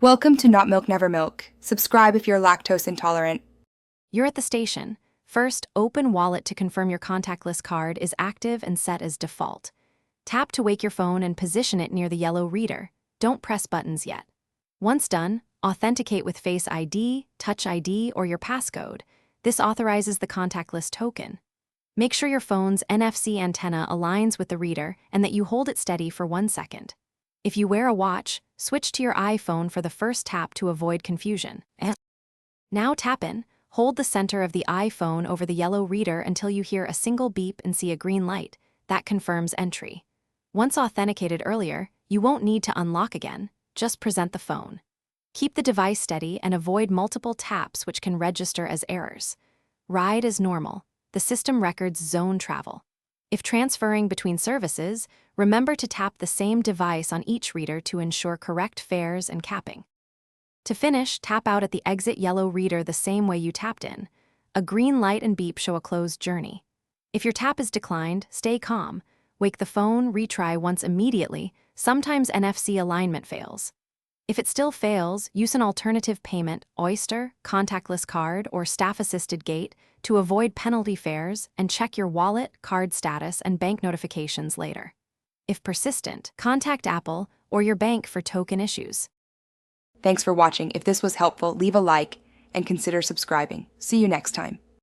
Welcome to Not Milk Never Milk. Subscribe if you're lactose intolerant. You're at the station. First, open Wallet to confirm your contactless card is active and set as default. Tap to wake your phone and position it near the yellow reader. Don't press buttons yet. Once done, authenticate with Face ID, Touch ID, or your passcode. This authorizes the contactless token. Make sure your phone's NFC antenna aligns with the reader and that you hold it steady for 1 second. If you wear a watch, switch to your iPhone for the first tap to avoid confusion. Now tap in, hold the center of the iPhone over the yellow reader until you hear a single beep and see a green light. That confirms entry. Once authenticated earlier, you won't need to unlock again, just present the phone. Keep the device steady and avoid multiple taps which can register as errors. Ride as normal. The system records zone travel. If transferring between services, remember to tap the same device on each reader to ensure correct fares and capping. To finish, tap out at the exit yellow reader the same way you tapped in. A green light and beep show a closed journey. If your tap is declined, stay calm. Wake the phone, retry once immediately. Sometimes NFC alignment fails. If it still fails, use an alternative payment, Oyster, contactless card, or staff-assisted gate to avoid penalty fares and check your wallet, card status, and bank notifications later. If persistent, contact Apple or your bank for token issues. Thanks for watching. If this was helpful, leave a like and consider subscribing. See you next time.